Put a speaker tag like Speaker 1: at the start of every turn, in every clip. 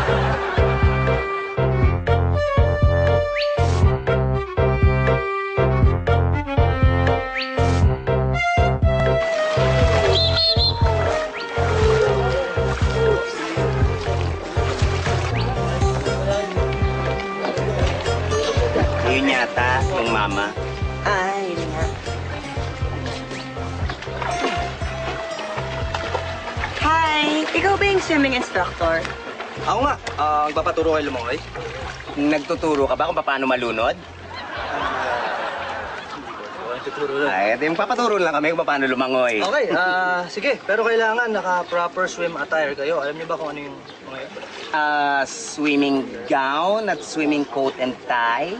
Speaker 1: Yun yata, yung mama.
Speaker 2: Yun nga. Hi! Ikaw ba yung swimming instructor?
Speaker 3: Ako nga, magpapaturo kay Lumangoy.
Speaker 1: Nagtuturo ka ba kung paano malunod? Ay, yung papaturo lang kami kung paano lumangoy.
Speaker 3: Okay, sige. Pero kailangan naka-proper swim attire kayo. Alam niyo ba kung ano yung mga yun?
Speaker 1: Swimming gown at swimming coat and tie?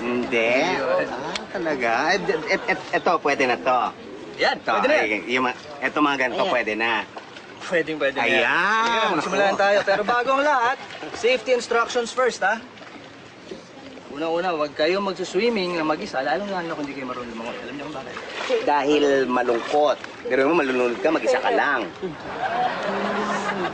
Speaker 1: Hindi. Talaga? Ito, pwede na to.
Speaker 3: Yan,
Speaker 1: Ito,
Speaker 3: pwede na yan.
Speaker 1: ito mga ganito, pwede na.
Speaker 3: Pwede na yan.
Speaker 1: Ayan.
Speaker 3: Sige na, magsimulan tayo. Pero bago ang lahat, safety instructions first, ha? Una-una, huwag kayong magsuswimming na mag-isa, lalong-lalo kung hindi kayo marunong lumangoy. Alam niyo kung bakit?
Speaker 1: Dahil malungkot. Pero mo, malunod ka, mag-isa ka lang.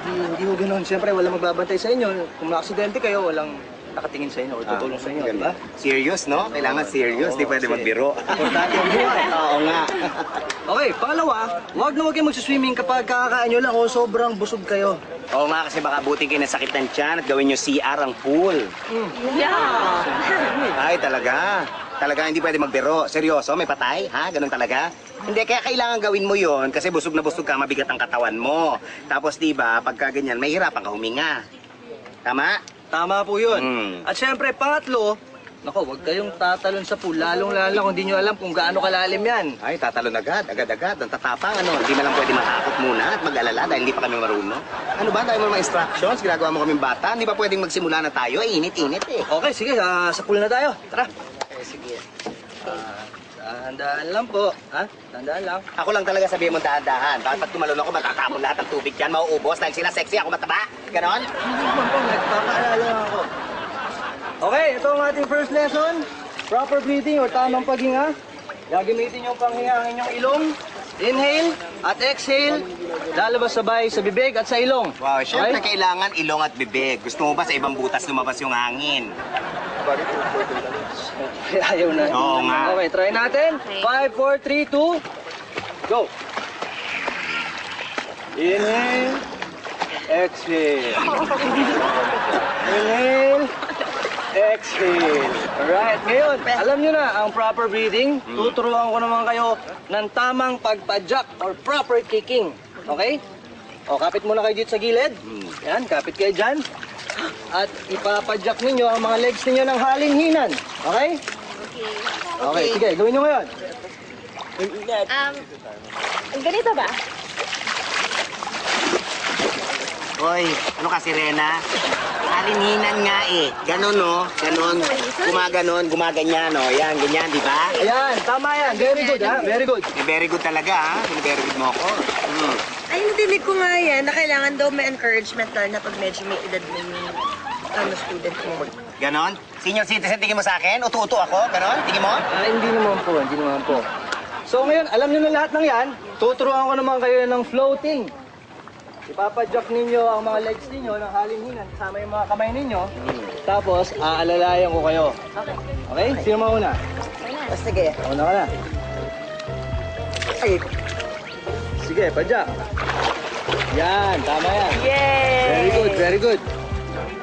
Speaker 3: Hindi ho ganoon. Siyempre, walang magbabantay sa inyo. Kung na-aksidente kayo, walang nakatingin sa inyo o tutulong sa inyo, di ba?
Speaker 1: Serious, no? Kailangan serious. Di pwede
Speaker 3: kasi
Speaker 1: magbiro.
Speaker 3: Importante ang buhay.
Speaker 1: Oo nga.
Speaker 3: Okay, pangalawa, huwag na huwag kayo magsuswimming kapag kakakain nyo lang o sobrang busog kayo.
Speaker 1: Oo nga, kasi baka buti kayo nasakit ng tiyan at gawin nyo CR ang pool. Ay, talaga. Talaga hindi pwede magbiro. Seryoso, may patay? Ha? Ganun talaga? Hindi, kaya kailangan gawin mo yon kasi busog na busog ka, mabigat ang katawan mo. Tapos, di ba, pagka ganyan, may hirapan ka huminga. Tama?
Speaker 3: Tama po yun. At syempre, pangatlo, nako, huwag kayong tatalon sa pool, lalong-lalo kung hindi nyo alam kung gaano kalalim yan.
Speaker 1: Ay, tatalon agad-agad. Ang tatapang, ano, hindi na lang pwede matakot muna at mag-alala dahil hindi pa kami marunong. Ano ba, dahil mga instructions, ginagawa mo kaming bata, hindi ba pwedeng magsimula na tayo? Init-init eh.
Speaker 3: Okay, sige, sa pool na tayo. Tara.
Speaker 1: Okay, sige.
Speaker 3: Dahan-dahan lang po. Ha? Dahan-dahan lang.
Speaker 1: Ako lang talaga sabihin mo dahan-dahan. Bakit pag tumalon ako, matatapon lahat ng tubig dyan, mauubos dahil sila sexy, ako mataba? Ganon?
Speaker 3: Hindi naman po, nagpapaalala lang ako. Okay, ito ang ating first lesson. Proper breathing or tamang paghinga. Gagamitin yung panghinga ang inyong ilong. Inhale at exhale. Lalabas sabay sa bibig at sa ilong.
Speaker 1: Wow, syempre kailangan ilong at bibig. Gusto mo ba sa ibang butas lumabas yung hangin?
Speaker 3: Ayaw na.
Speaker 1: Oo nga.
Speaker 3: Okay, try natin. 5, 4, 3, 2, go. Inhale. Exhale. Inhale. Exhale. Alright, ngayon, alam nyo na ang proper breathing. Tuturuan ko naman kayo ng tamang pagpadyak or proper kicking. Okay? O, kapit muna kayo dito sa gilid. Yan, kapit kayo dyan. At ipapadyak ninyo ang mga legs ninyo ng halin-hinan. Okay? Okay, sige, gawin nyo ngayon.
Speaker 4: Ganito ba?
Speaker 1: Hoy, ano ka, Sirena? Halininan nga eh. Ganon, no? Ganon. Gumaganon, gumaganyan, no? Yan, ganyan, di ba?
Speaker 3: Ayan, tama yan. Very good, ha? Very good.
Speaker 1: Very good talaga, ha? Very good mo ako.
Speaker 2: Ay, nadinig ko nga yan na kailangan daw may encouragement na pag medyo may edad na yung student mo.
Speaker 1: Ganon? Senior citizen, tingin mo sa akin? Utu-utu ako? Ganon? Tingin mo?
Speaker 3: Hindi naman po, hindi naman po. So ngayon, alam nyo na lahat ng yan. Tuturuan ko naman kayo ng floating. Ipapadyak ninyo ang mga legs ninyo ng halin-hinan kasama yung mga kamay ninyo. Tapos, aalalayan ko kayo.
Speaker 2: Okay.
Speaker 3: Okay? Sino mauna?
Speaker 2: Sige.
Speaker 3: Mauna ka na.
Speaker 2: Ay.
Speaker 3: Sige, padyak. Yan, tama yan.
Speaker 2: Yay!
Speaker 3: Very good, very good.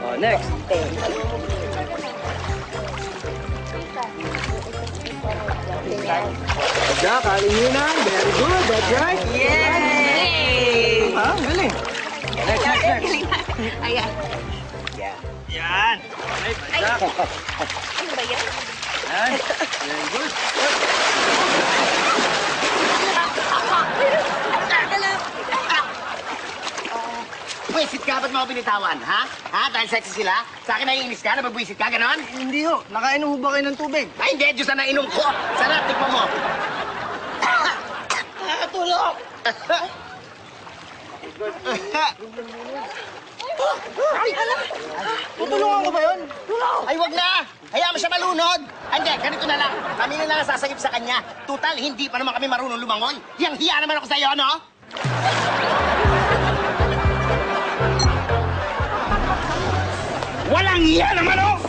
Speaker 3: Oh, next. Padyak, halin-hinan. Very good, that's right.
Speaker 2: Yay!
Speaker 3: Ah, galing. Next, next, next.
Speaker 4: Ayan.
Speaker 1: Yeah.
Speaker 3: Yan. Okay, padyak.
Speaker 4: Ano ba yan?
Speaker 3: Yan. Very good.
Speaker 1: Buwisit ka, ba't mo ako binitawan, ha? Ha? Dahil sexy sila? Sa akin naiinis ka? Nabagbuwisit ka, ganon?
Speaker 3: Hindi ho. Nakainom ho ba kayo ng tubig?
Speaker 1: Ay, hindi. Diyos na nainom ko. Sarap, tikman mo. Nakakatulog.
Speaker 3: Ay, alam. Tutulungan ko ba yun?
Speaker 1: Ay, wag na. Hayaan mo siya malunod. Hindi, ganito na lang. Kami na lang ang sasagip sa kanya. Tutal, hindi pa naman kami marunong lumangoy. Hiyang-hiya naman ako sa'yo, no? Walang iya naman, oh!